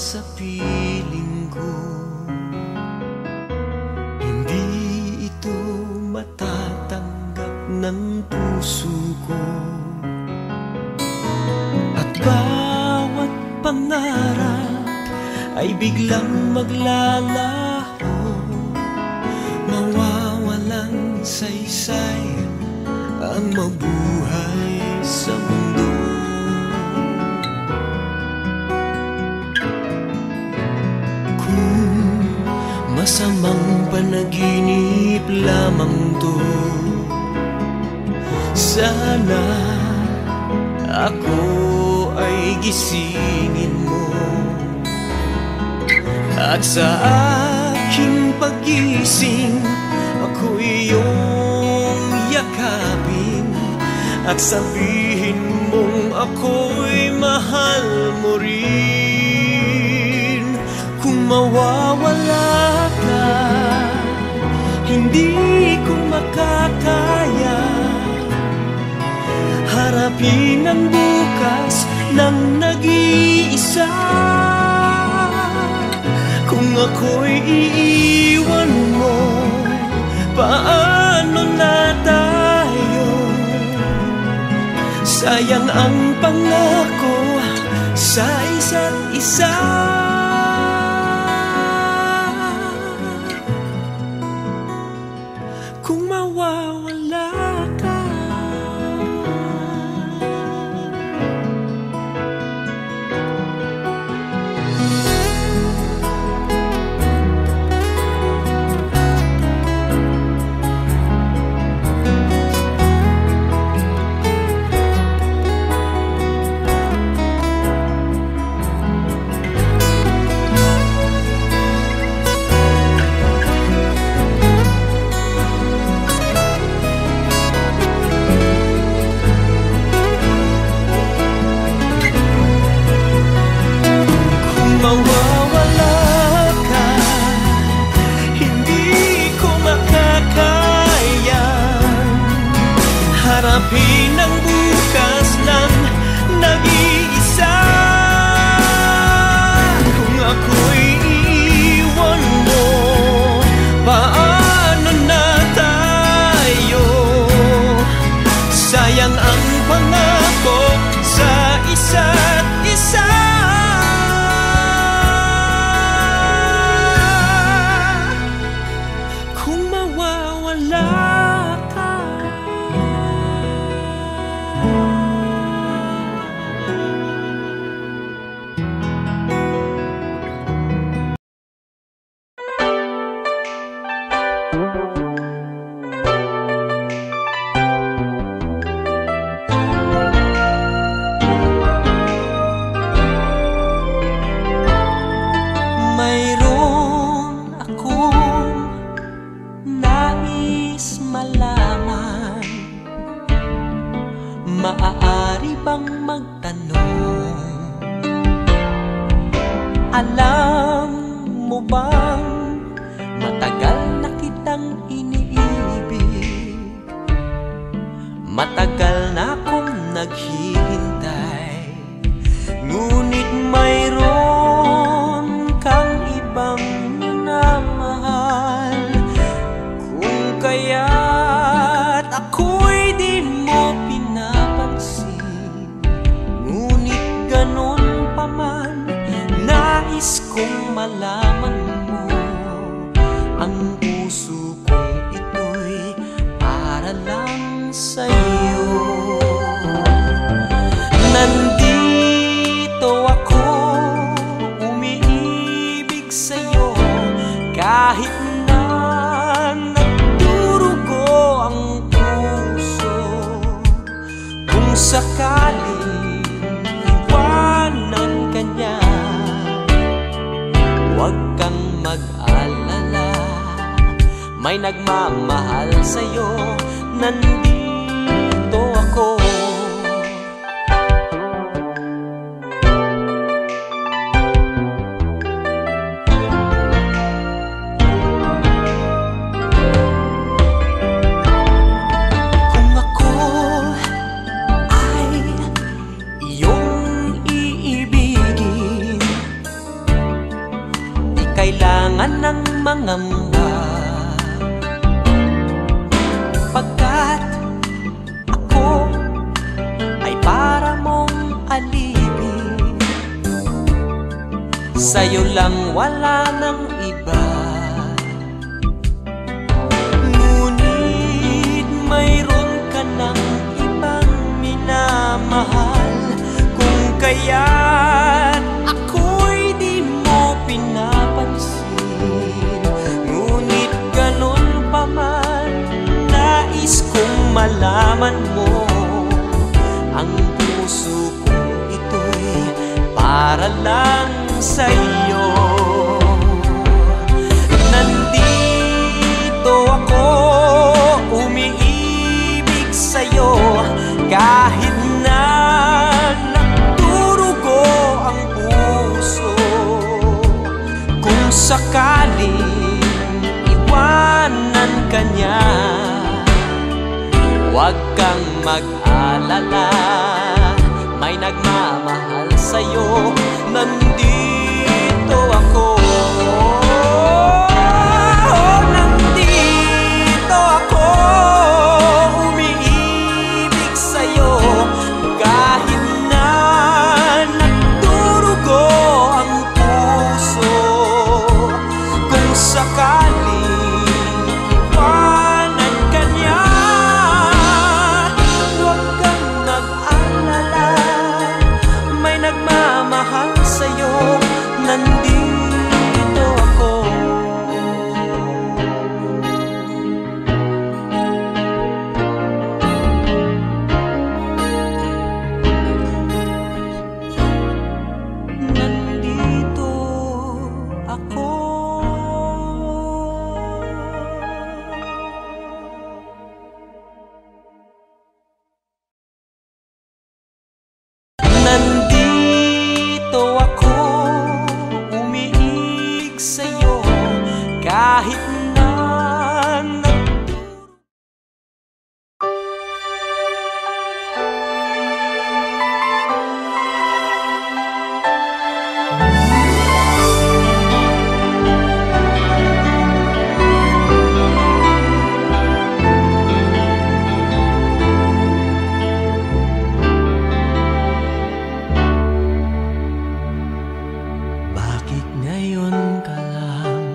sa piling ko. Hindi ito matatanggap ng puso ko. At bawat pangarap ay biglang maglalaho, mawawalang saysay ang mabuhay sa mundo. Kung masamang panaginip lamang to, sana ako ay gisingin mo. At sa aking pagising, ako iyong yakapin at sabihin mong ako'y mahal mo rin. Kung mawawala ka, hindi ko makakaya harapin ang bukas ng nag-iisa. Kung ako'y iiwan mo, paano na tayo? Sayang ang pangako sa isa't isa. Kung mawawala ka, harapin ang bukas ng nag-iisa. Kung ako'y iiwan mo, paano na tayo? Sayang ang pangako sa isa't isa. Kung mawawala maaari bang magtanong? Alam mo bang matagal na kitang iniibig? Matagal na akong naghihintay, ngunit mayroon kang ibang minamahal. Kung kaya't ako'y di mo ngunit ganon pa man, nais kong malaman mo ang puso kong ito'y para lang sa'yo. Nandito ako, umiibig sa'yo, kahit na nagdurugo ang puso. Kung sakaling kanya, huwag kang mag-alala, may nagmamahal sa'yo, nandito ako. sa'yo lang, wala nang iba. Ngunit mayroon ka ng ibang minamahal, kung kaya't ako'y di mo pinapansin. Ngunit ganun pa man, nais kong malaman mo, ang puso kong ito'y para lang sa'yo. Nandito ako, umiibig sa'yo, kahit na nagdurugo ang puso. Kung sakaling iwanan ka niya, huwag kang mag-alala, may nagmamahal sa'yo. Nandito ako, nandito ako, umiibig sa'yo, kahit na nagdurugo ang puso. Kung sakaling iwanan ka niya, huwag kang mag-alala, may nagmamahal sa'yo. Nandito ako. Nandito ako. Nandito ako, umiibig sa'yo, kahit na bakit ngayon ka lang?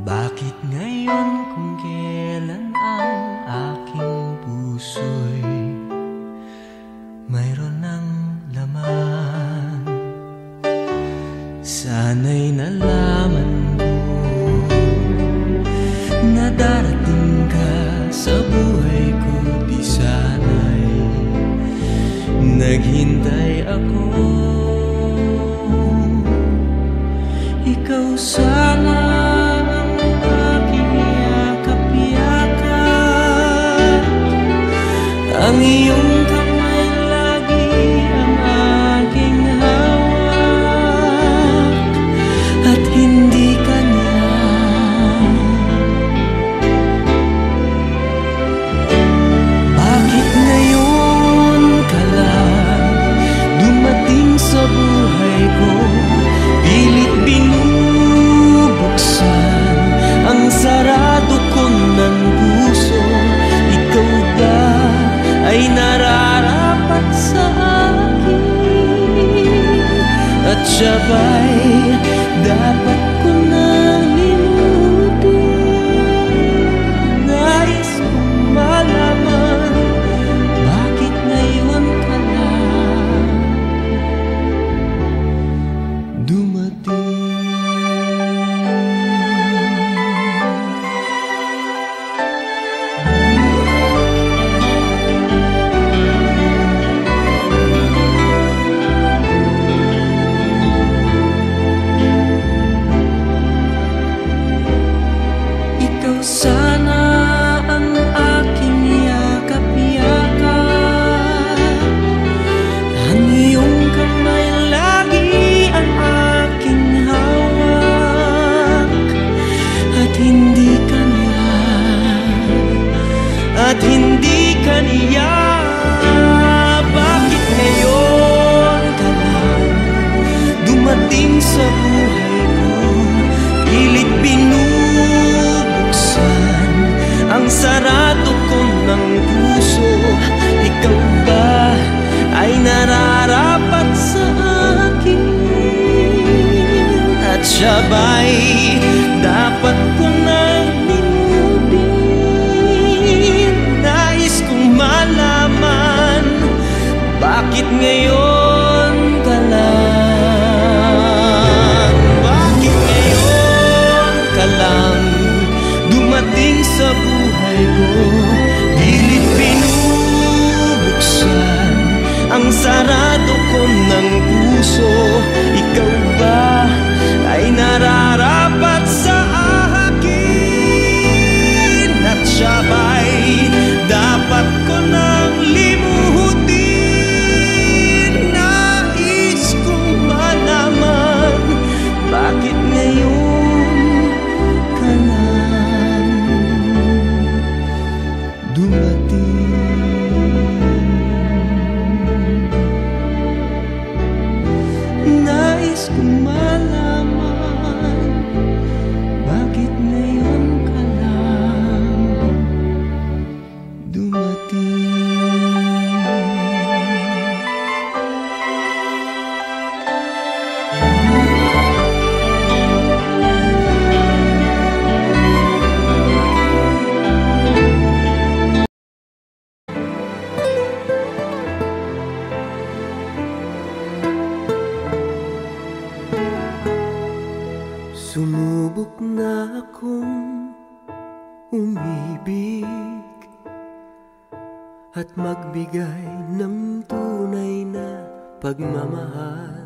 Bakit ngayon kung kailan ang aking puso'y mayroon ng laman? Sana'y nalaman mo na darating ka sa buhay ko, di sana'y naghintay ako. Ikaw sana ang aking yakap-yakap, ang iyong kamay lagi ang aking hawak, at hindi ka na. Bakit ngayon ka lang dumating sa buhay ko? Pilit binubuksan ang sarado ko ng puso. Ikaw ba ay nararapat sa akin? At siya ba'y dapat ko nang limutin? Nais kong malaman, bakit ngayon ka lang dumating? Ikaw sana ang aking yakap-yakap, ang iyong kamay lagi ang aking hawak, at hindi ka niya, at hindi ka niya. Bakit ngayon ka lang dumating sa buhay ko? Pilit binubuksan ang sarado ko ng puso. Ikaw ba ay nararapat sa akin? siya ba'y dapat ko nang limutin? Nais kong malaman, bakit ngayon ka lang? Bakit ngayon ka lang dumating sa buhay ko? Pilit binubuksan ang sarado ko ng puso. Ikaw ba ay nararapat sa akin? At siya ba'y dapat ko nang limutin? Nais kong malaman, bakit ngayon ka lang dumating? Nais kong malaman, bakit ngayon ka lang dumating? Sumubok na akong umibig at magbigay ng tunay na pagmamahal.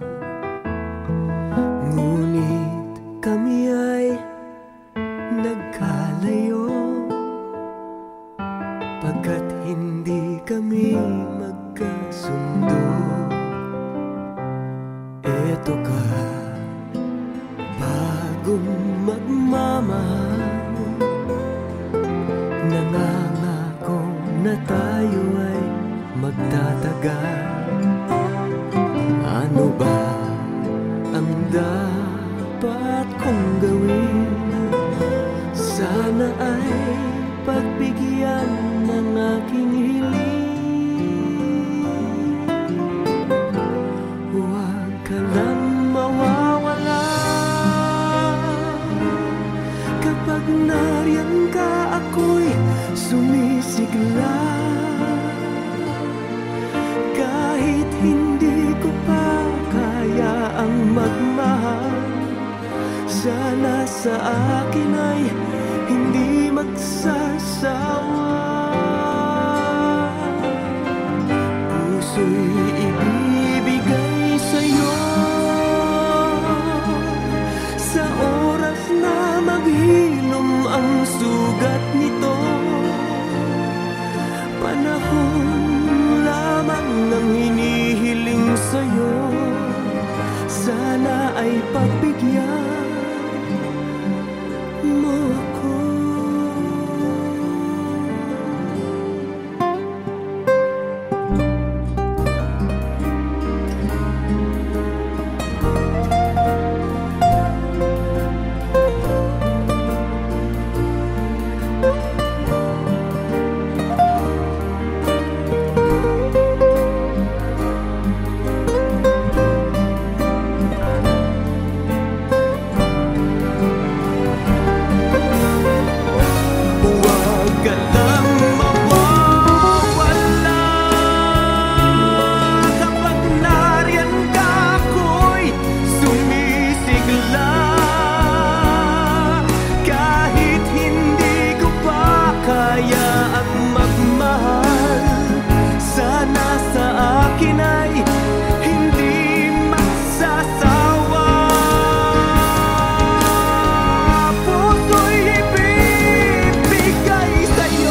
Ngunit kami ay nagkalayo, pagkat hindi kami magkasundo. Eto ka, bagong magmamahal, nangangako na tayo ay magtatagal. Ano ba ang dapat kong gawin? Sana ay pagbigyan ng aking hiling. Huwag ka lang mawawala kapag nariyan ka, ako'y sumisigla. Kahit hindi ko pa kaya ang magmahal, sana sa akin ay hindi magsasawa. Puso'y ibibigay sa'yo sa oras na maghilom ang sugat nito. Panahon lamang ang hinihiling sa'yo, sana ay pagbigyan mo ako. Puso'y ibibigay sa'yo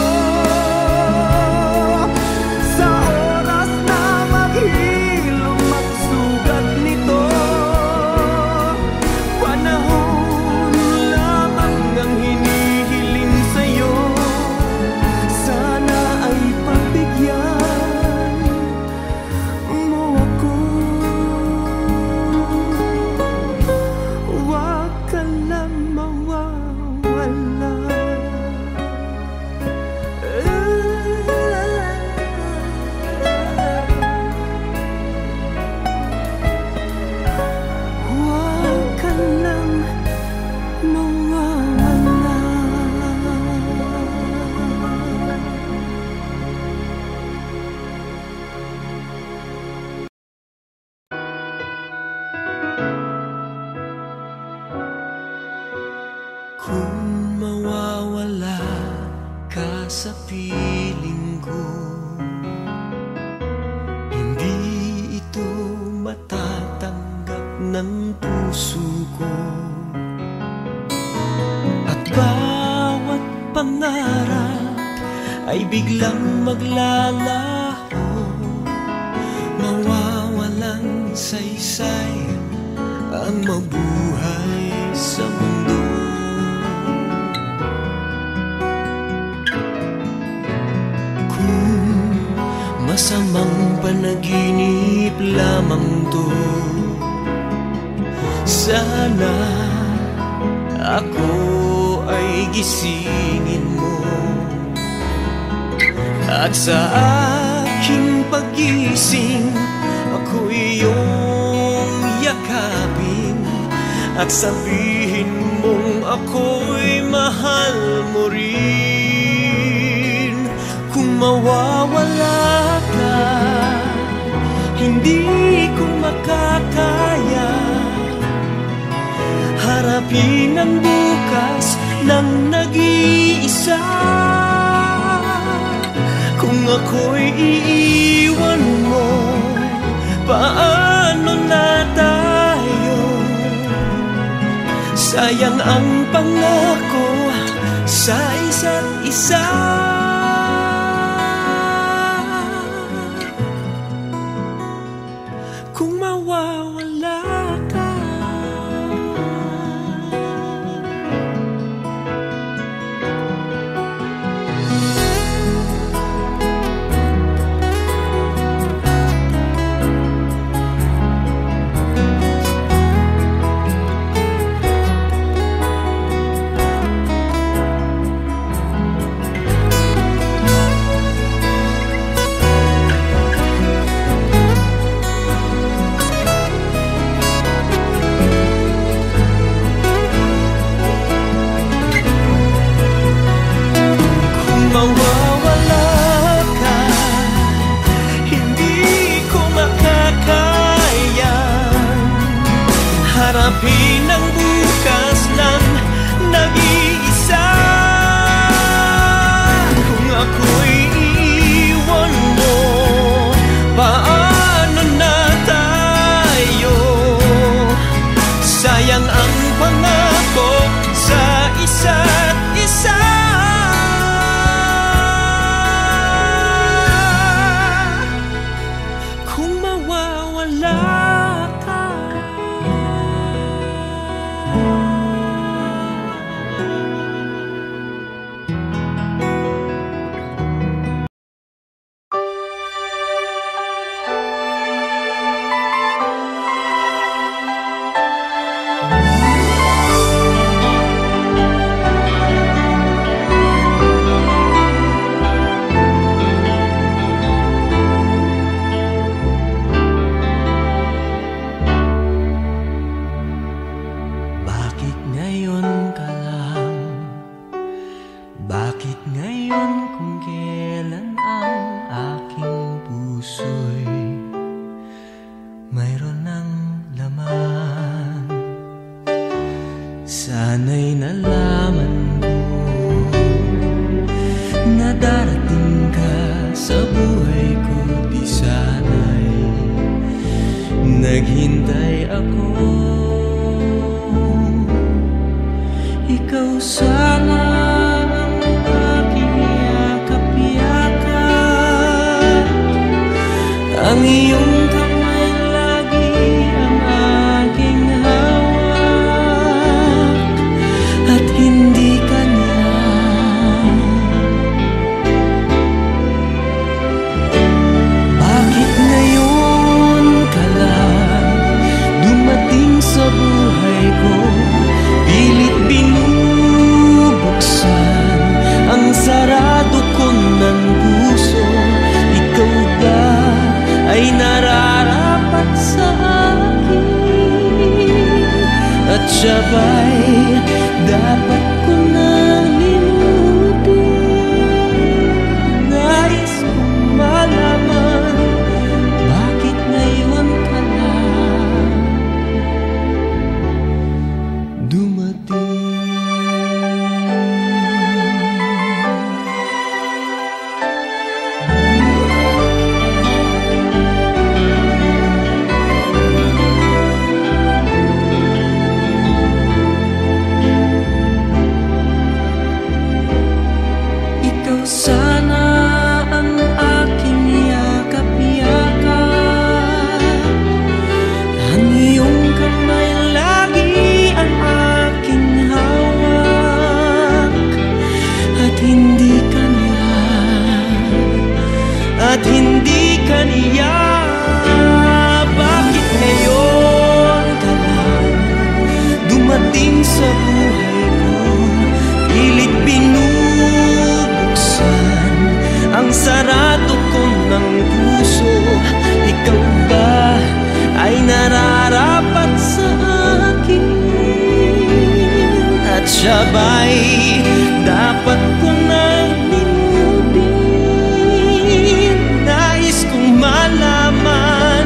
sa piling ko. Hindi ito matatanggap ng puso ko. At bawat pangarap ay biglang maglalaho, mawawalang saysay ang mabuhay sa mundo. Kung masamang panaginip lamang to, sana ako ay gisingin mo. At sa aking pagising, ako iyong yakapin at sabihin mong ako'y mahal mo rin. Kung mawawala ka, hindi ko makakaya harapin ang bukas ng nag-iisa. Kung ako'y iiwan mo, paano na tayo? Sayang ang pangako sa isa't isa. Kung mawawala ka, harapin ang bukas ng nag-iisa. Kung ako'y iiwan mo, paano na tayo? Sayang ang pangako sa isa't isa. Kung mawawala ka, bakit ngayon ka lang? Bakit ngayon kung kailan ang aking puso'y mayroon ng laman? Sana'y nalaman ko na darating ka sa buhay ko. Di sana'y naghintay ako. Ikaw sana ang aking yakap-yakap, ang iyong kamay lagi ang aking hawak, at hindi ka na. Bakit ngayon ka lang dumating sa buhay ko? Pilit binubuksan ang sarado ko ng puso. Ikaw ba ay nararapat sa akin? At siya ba'y dapat ko nang limutin? Nais kong malaman, bakit ngayon ka lang dumating? sana ang aking yakap-yakap, ang iyong kamay lagi ang aking hawak, at hindi ka niya. Bakit ngayon ka lang dumating sa buhay ko? Pilit binubuksan ang sarado ko ng puso. Ikaw ba ay nararapat sa akin? At siya ba'y dapat ko nang linubin? Nais kong malaman,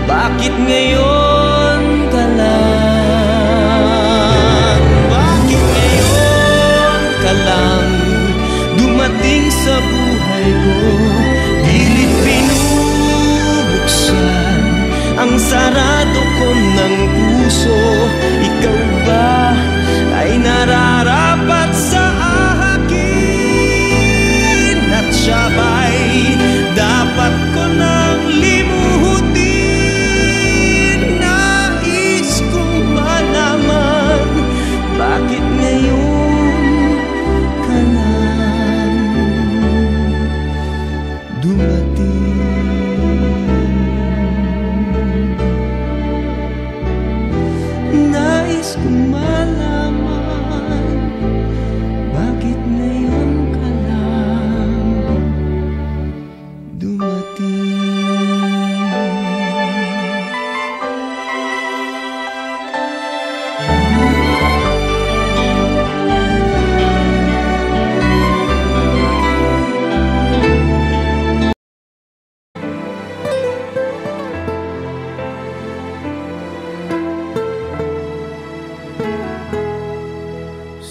bakit ngayon ka lang? Bakit ngayon ka lang dumating sa buhay ko? Pilit binubuksan ang sarado ko ng puso. Ikaw ba ay nararapat sa akin? At siya ba'y dapat ko nang limutin? Nais kong malaman, bakit ngayon ka lang dumating? Nais kong malaman, bakit ngayon ka lang dumating?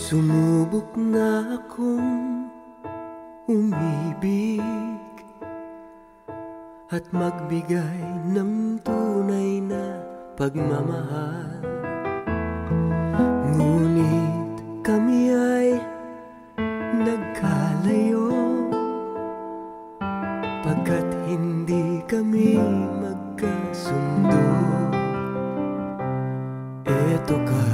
Sumubok na akong umibig at magbigay ng tunay na pagmamahal. Ngunit kami ay nagkalayo, pagkat hindi kami magkasundo. Eto ka,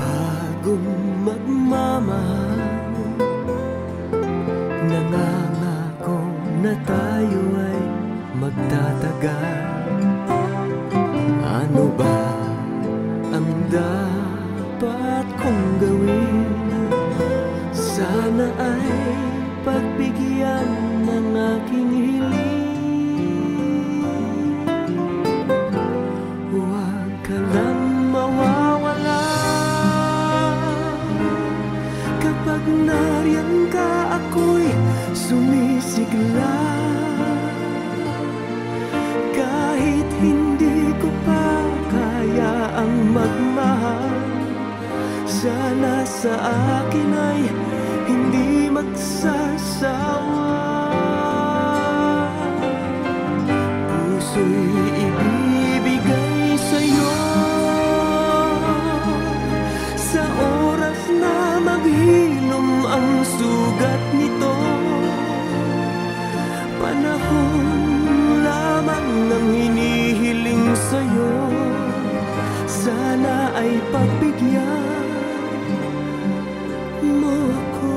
bagong magmamahal, nangangako na tayo ay magtatagal. Ano ba ang dapat kong gawin? Sana ay pagbigyan ng aking hiling. Huwag ka lang mawawala kapag nariyan ka, ako'y sumisigla. Kahit hindi ko pa kaya ang magmahal, sana sa akin ay hindi magsasawa. Puso'y ibibigay sa'yo sa oras na maghilom ang sugat nito. Panahon lamang ng hinihiling sa'yo, sana ay pagbigyan mo ako.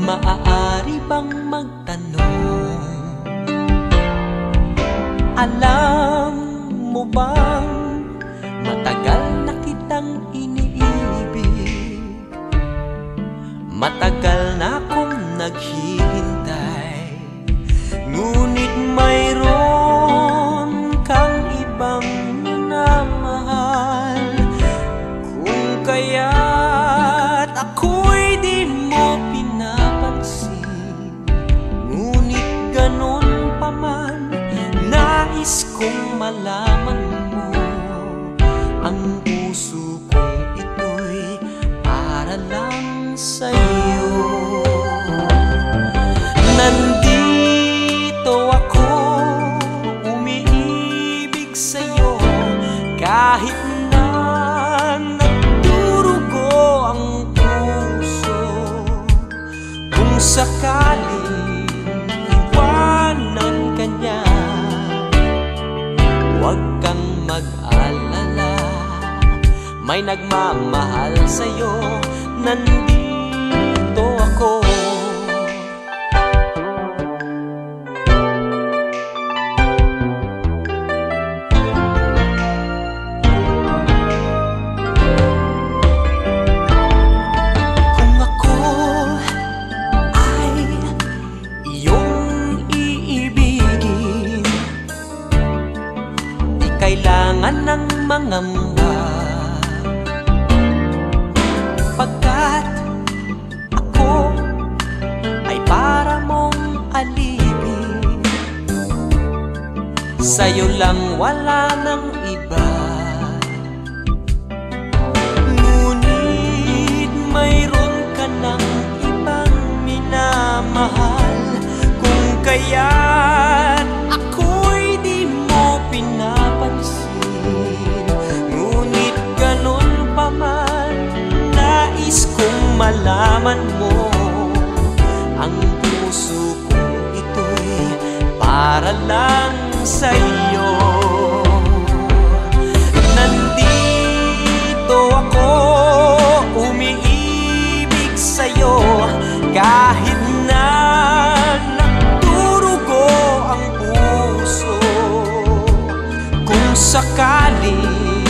maaari bang magtanong? Alam mo bang matagal na kitang iniibig? Matagal na akong naghihintay, ngunit mayroon kang ibang minamahal. Kung kaya't ako'y di mo pinapansin, ngunit ganon pa man, nais kong malaman mo, ang puso kong ito'y para lang sa'yo. Nandito ako, umiibig sa'yo, kahit na nagdurugo ang puso. Kung sakaling iwanan ka niya, huwag kang mag-alala, may nagmamahal sa'yo. Nandito ako. Kung ako ay iyong iibigin, di kailangan ng mangamba, pagkat ako ay para mong alipin. Sa'yo lang, wala nang iba. Ngunit mayroon ka ng ibang minamahal. Kung kaya't ako'y di mo pinapansin, ngunit ganon pa man, nais kong malaman mo, ang puso kong ito'y para lang sa'yo. Nandito ako, umiibig sa'yo, kahit na nagdurugo ang puso. Kung sakaling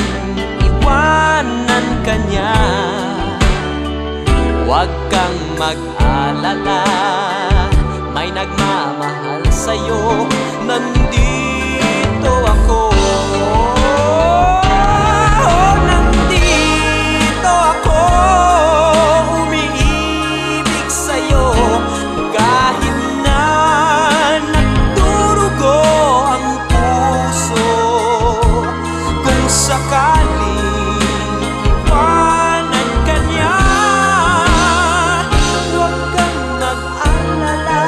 iwanan ka niya, huwag kang mag-alala, may nagmamahal sa'yo. Nandito ako. Nandito ako, umiibig sa'yo, kahit na nagdurugo ang puso. Kung sakaling iwanan ka niya, huwag kang mag-alala,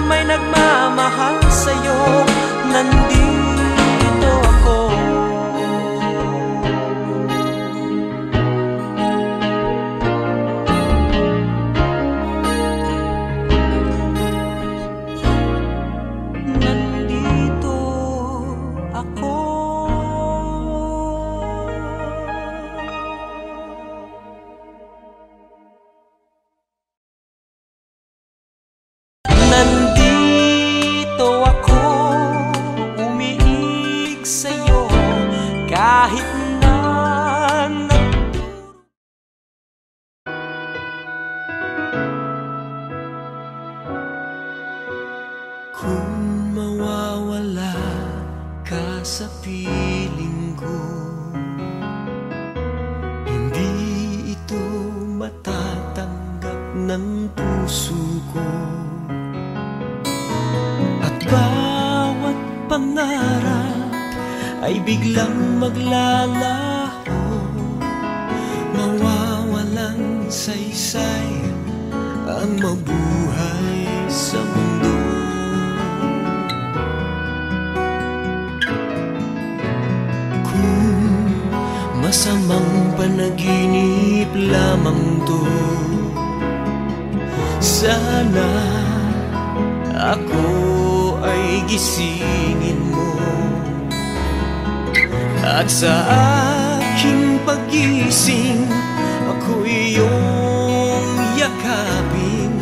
may nagmamahal sa'yo. Nandito ako. Nandito ako. Nandito ako, umiibig sa'yo, kahit na kung mawawala ka sa piling ko, hindi ito matatanggap ng puso ko. At bawat pangarap ay biglang maglalaho, mawawalang saysay ang mabuhay sa mundo. Kung masamang panaginip lamang to, sana ako ay gisingin mo, at sa aking pagising, ako iyong yakapin.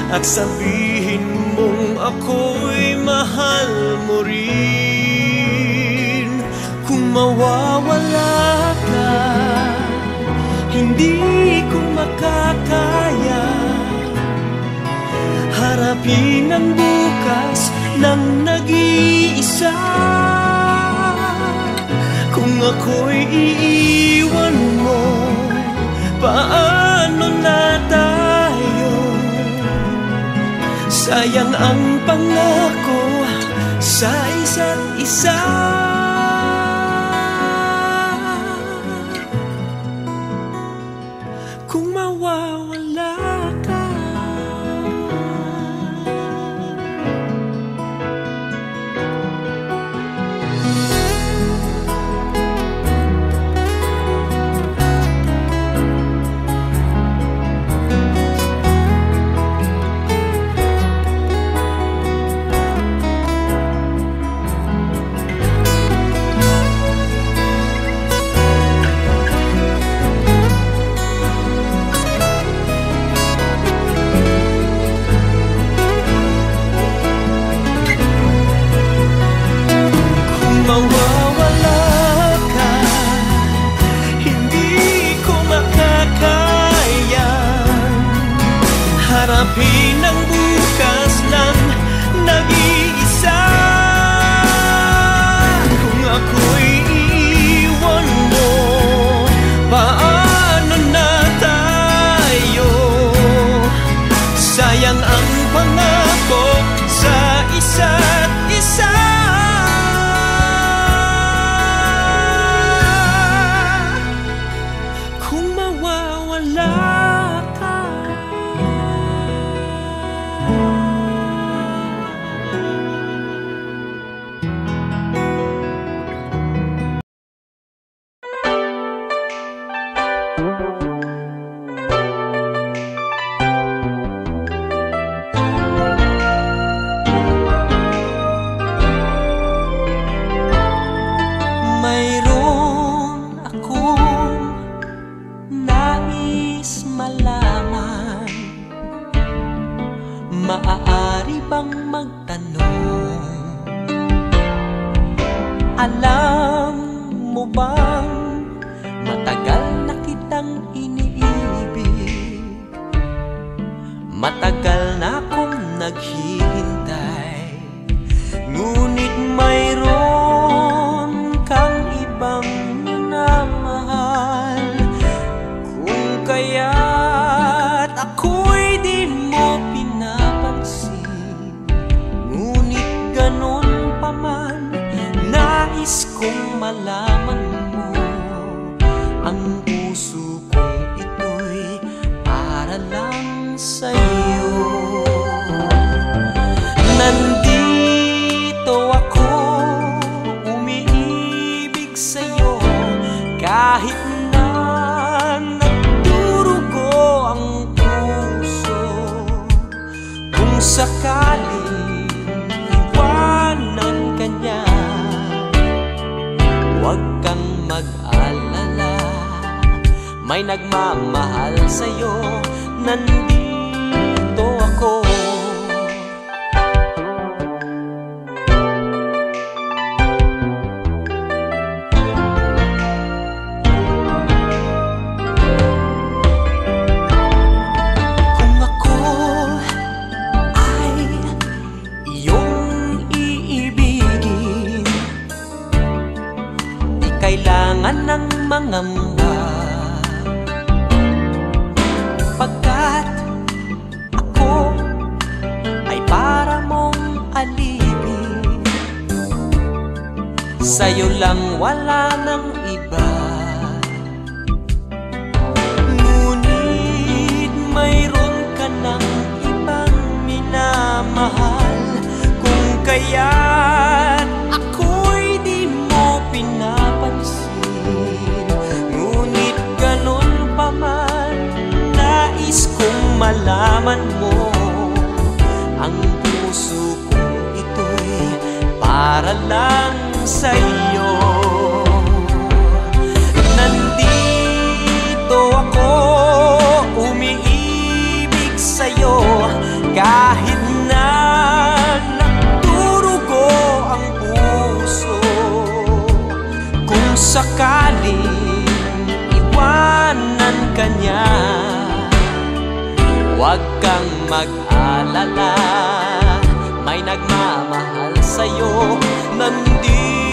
at sabihin mong ako'y mahal mo rin. Kung mawawala ka, hindi ko makakaya harapin ang bukas ng nag-iisa. Kung ako'y iiwan mo, paano na tayo? Sayang ang pangako sa isa't isa. Kung mawawala ka, harapin ang bukas ng nag-iisa. Kung ako'y iiwan mo, paano na tayo? Sayang ang pangako sa isa't isa. Kung mawawala ka, mayroon akong nais malaman. Maaari bang magtanong? Alam mo bang matagal na kitang iniibig? Matagal na akong naghihintay, ngunit mayroon kang ibang minamahal. Kung kaya't ako'y di mo pinapansin, ngunit ganon pa man, nais kong malaman mo. Ang puso kong ito'y para lang sa'yo. Nandito ako, umiibig sa'yo, kahit na nagdurugo ang puso. Kung sakaling iwanan ka niya, huwag kang mag-alala, may nagmamahal sa'yo. Nandito ako. Kung ako ay iyong iibigin, di kailangan ng mangamba, pagkat ako ay para mong alipin. Sa'yo lang, wala ng iba. Ngunit mayroon ka ng ibang minamahal. Kung kaya't ako'y di mo pinapansin, ngunit ganon pa man, nais kong malaman mo. Ang puso kong ito'y para lang sa'yo. Nandito ako, umiibig sa'yo, Kahit na nagdurugo ang puso, kung sakaling iwanan ka niya, huwag kang mag-alala, may nagmamahal sa'yo, nandito